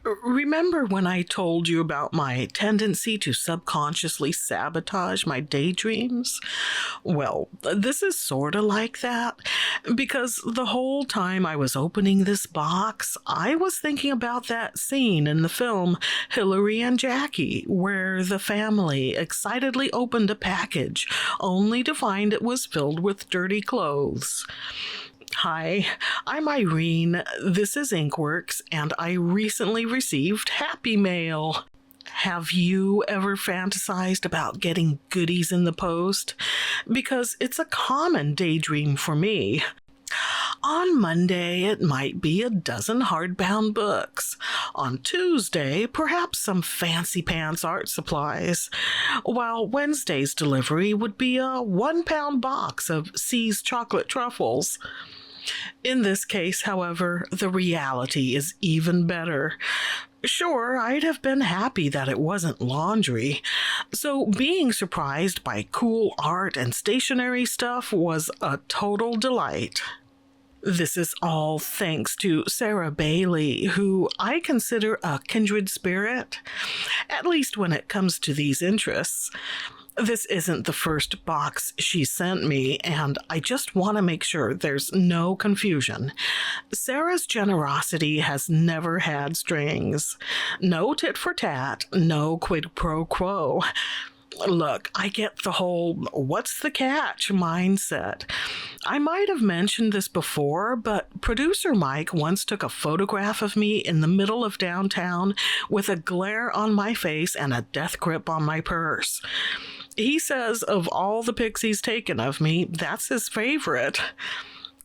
Remember when I told you about my tendency to subconsciously sabotage my daydreams? Well, this is sort of like that, because the whole time I was opening this box, I was thinking about that scene in the film Hillary and Jackie, where the family excitedly opened a package only to find it was filled with dirty clothes. Hi, I'm Irene. This is Inkworks, and I recently received Happy Mail. Have you ever fantasized about getting goodies in the post? Because it's a common daydream for me. On Monday, it might be a dozen hardbound books. On Tuesday, perhaps some fancy pants art supplies. While Wednesday's delivery would be a 1-pound box of C's chocolate truffles. In this case, however, the reality is even better. Sure, I'd have been happy that it wasn't laundry, so being surprised by cool art and stationery stuff was a total delight. This is all thanks to Sarah Bailey, who I consider a kindred spirit, at least when it comes to these interests. This isn't the first box she sent me, and I just want to make sure there's no confusion. Sarah's generosity has never had strings. No tit for tat, no quid pro quo. Look, I get the whole what's the catch mindset. I might have mentioned this before, but producer Mike once took a photograph of me in the middle of downtown with a glare on my face and a death grip on my purse. He says of all the pics he's taken of me, that's his favorite.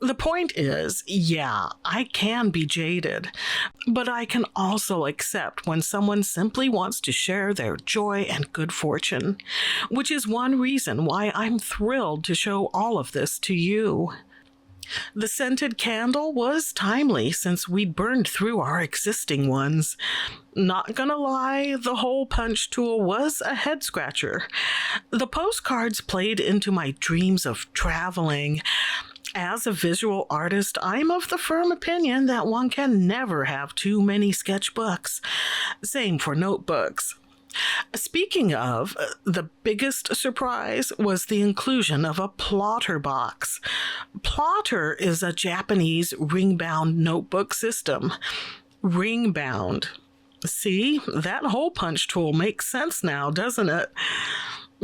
The point is, yeah, I can be jaded, but I can also accept when someone simply wants to share their joy and good fortune, which is one reason why I'm thrilled to show all of this to you. The scented candle was timely since we burned through our existing ones. Not gonna lie, the hole punch tool was a head scratcher. The postcards played into my dreams of traveling. As a visual artist, I'm of the firm opinion that one can never have too many sketchbooks. Same for notebooks. Speaking of, the biggest surprise was the inclusion of a plotter box. Plotter is a Japanese ring-bound notebook system. Ring-bound. See, that hole punch tool makes sense now, doesn't it?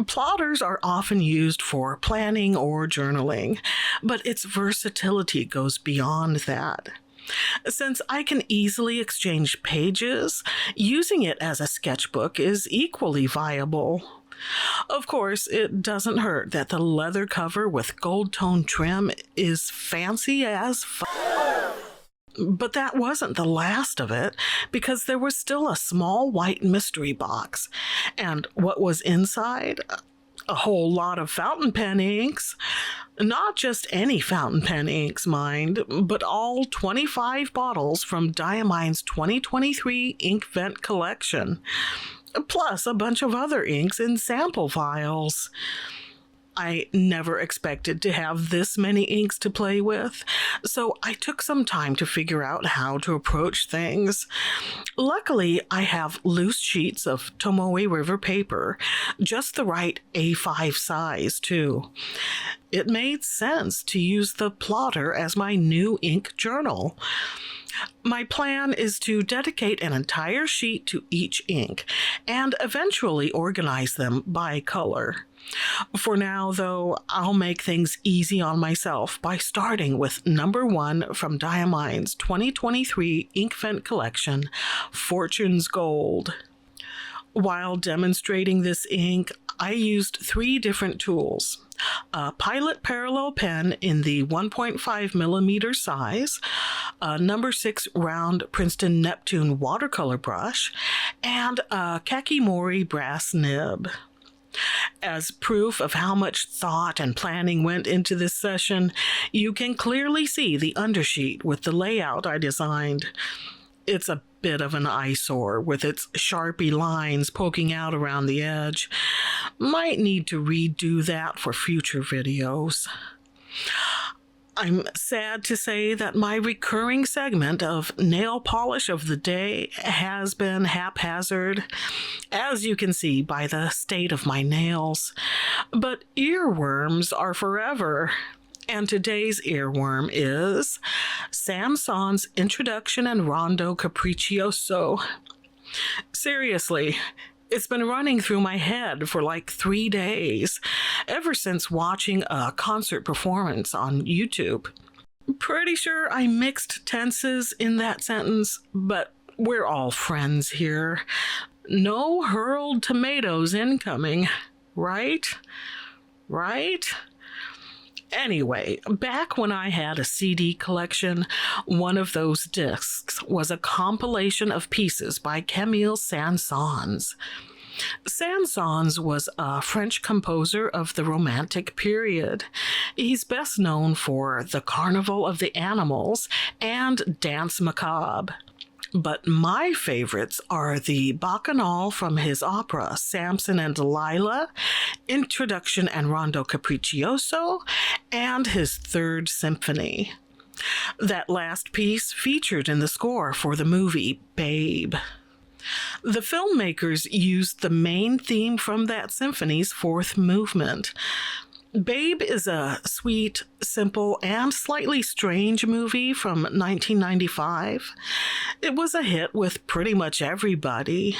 Plotters are often used for planning or journaling, but its versatility goes beyond that. Since I can easily exchange pages, using it as a sketchbook is equally viable. Of course, it doesn't hurt that the leather cover with gold-tone trim is fancy as But that wasn't the last of it, because there was still a small white mystery box. And what was inside? A whole lot of fountain pen inks. Not just any fountain pen inks, mind, but all 25 bottles from Diamine's 2023 Ink Vent collection, plus a bunch of other inks in sample vials. I never expected to have this many inks to play with, so I took some time to figure out how to approach things. Luckily, I have loose sheets of Tomoe River paper, just the right A5 size, too. It made sense to use the plotter as my new ink journal. My plan is to dedicate an entire sheet to each ink and eventually organize them by color. For now, though, I'll make things easy on myself by starting with number 1 from Diamine's 2023 Ink Vent collection, Fortune's Gold. While demonstrating this ink, I used 3 different tools. A Pilot Parallel pen in the 1.5 millimeter size, a number 6 round Princeton Neptune watercolor brush, and a Kakimori brass nib. As proof of how much thought and planning went into this session, you can clearly see the undersheet with the layout I designed. It's a bit of an eyesore with its Sharpie lines poking out around the edge. Might need to redo that for future videos. I'm sad to say that my recurring segment of nail polish of the day has been haphazard, as you can see by the state of my nails. But earworms are forever. And today's earworm is Saens' Introduction and Rondo Capriccioso. Seriously, it's been running through my head for like 3 days, ever since watching a concert performance on YouTube. Pretty sure I mixed tenses in that sentence, but we're all friends here. No hurled tomatoes incoming, right? Right? Anyway, back when I had a CD collection, one of those discs was a compilation of pieces by Camille Saint-Saëns. Saint-Saëns was a French composer of the Romantic period. He's best known for The Carnival of the Animals and Danse Macabre. But my favorites are the Bacchanal from his opera Samson and Delilah, Introduction and Rondo Capriccioso, and his Third Symphony. That last piece featured in the score for the movie Babe. The filmmakers used the main theme from that symphony's fourth movement. Babe is a sweet, simple, and slightly strange movie from 1995. It was a hit with pretty much everybody.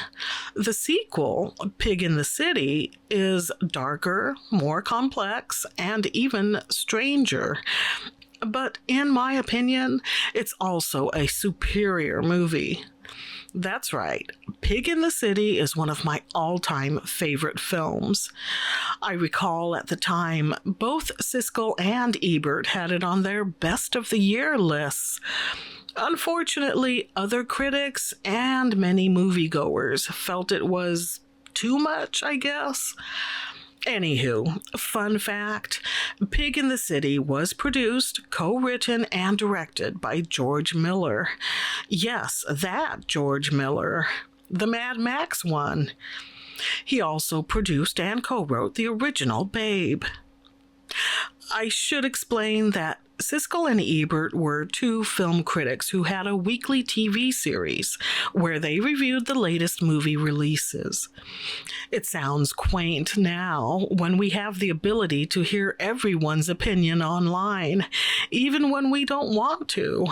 The sequel, Pig in the City, is darker, more complex, and even stranger. But in my opinion, it's also a superior movie. That's right, Pig in the City is one of my all-time favorite films. I recall at the time, both Siskel and Ebert had it on their best of the year lists. Unfortunately, other critics and many moviegoers felt it was too much, I guess. Anywho, fun fact, Pig in the City was produced, co-written, and directed by George Miller. Yes, that George Miller, the Mad Max one. He also produced and co-wrote the original Babe. I should explain that Siskel and Ebert were two film critics who had a weekly TV series where they reviewed the latest movie releases. It sounds quaint now when we have the ability to hear everyone's opinion online, even when we don't want to.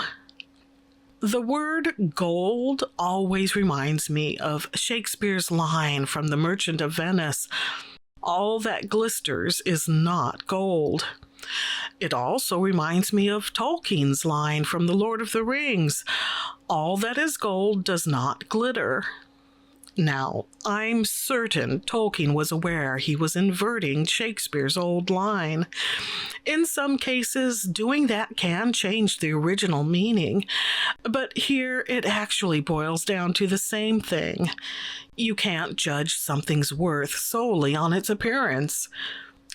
The word gold always reminds me of Shakespeare's line from The Merchant of Venice, "All that glisters is not gold." It also reminds me of Tolkien's line from The Lord of the Rings, "All that is gold does not glitter." Now, I'm certain Tolkien was aware he was inverting Shakespeare's old line. In some cases, doing that can change the original meaning, but here it actually boils down to the same thing. You can't judge something's worth solely on its appearance.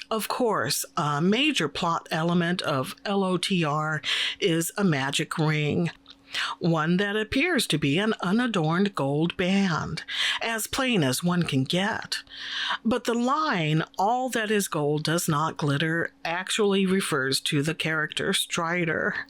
Of course, a major plot element of LOTR is a magic ring, one that appears to be an unadorned gold band, as plain as one can get. But the line, "all that is gold does not glitter," actually refers to the character Strider.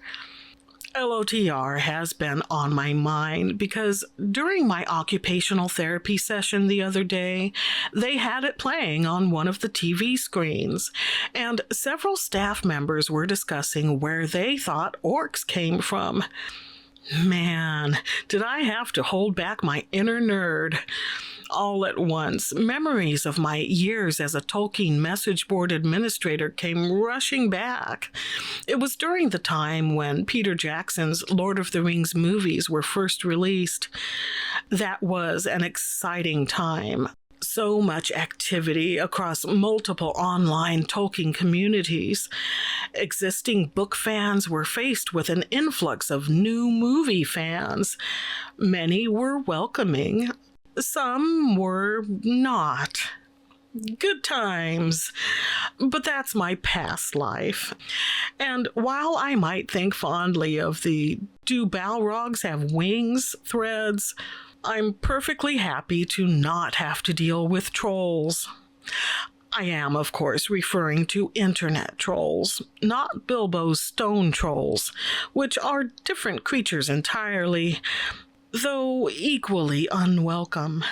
LOTR has been on my mind because during my occupational therapy session the other day, they had it playing on one of the TV screens, and several staff members were discussing where they thought orcs came from. Man, did I have to hold back my inner nerd. All at once, memories of my years as a Tolkien message board administrator came rushing back. It was during the time when Peter Jackson's Lord of the Rings movies were first released. That was an exciting time. So much activity across multiple online Tolkien communities. Existing book fans were faced with an influx of new movie fans. Many were welcoming. Some were not. Good times. But that's my past life. And while I might think fondly of the "do Balrogs have wings" threads, I'm perfectly happy to not have to deal with trolls. I am, of course, referring to internet trolls, not Bilbo's stone trolls, which are different creatures entirely, though equally unwelcome.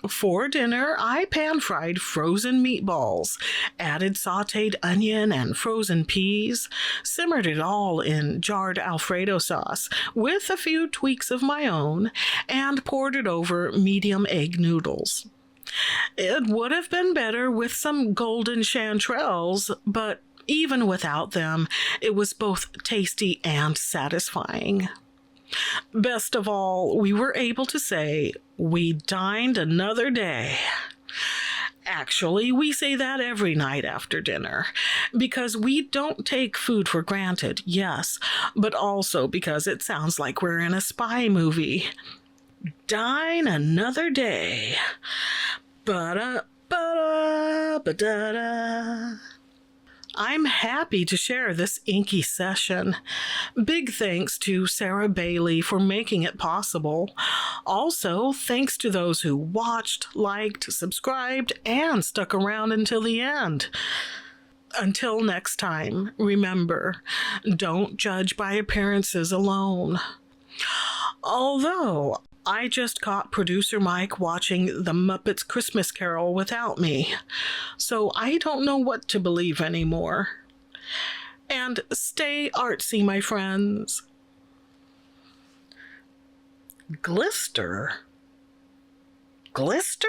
For dinner, I pan-fried frozen meatballs, added sautéed onion and frozen peas, simmered it all in jarred Alfredo sauce with a few tweaks of my own, and poured it over medium egg noodles. It would have been better with some golden chanterelles, but even without them, it was both tasty and satisfying. Best of all, we were able to say, "We dined another day." Actually, we say that every night after dinner, because we don't take food for granted, yes, but also because it sounds like we're in a spy movie. Dine another day. Ba-da, ba-da, ba-da-da. I'm happy to share this inky session. Big thanks to Sarah Bailey for making it possible. Also, thanks to those who watched, liked, subscribed, and stuck around until the end. Until next time, remember, don't judge by appearances alone. Although, I just caught producer Mike watching The Muppets Christmas Carol without me, so I don't know what to believe anymore. And stay artsy, my friends. Glister? Glister?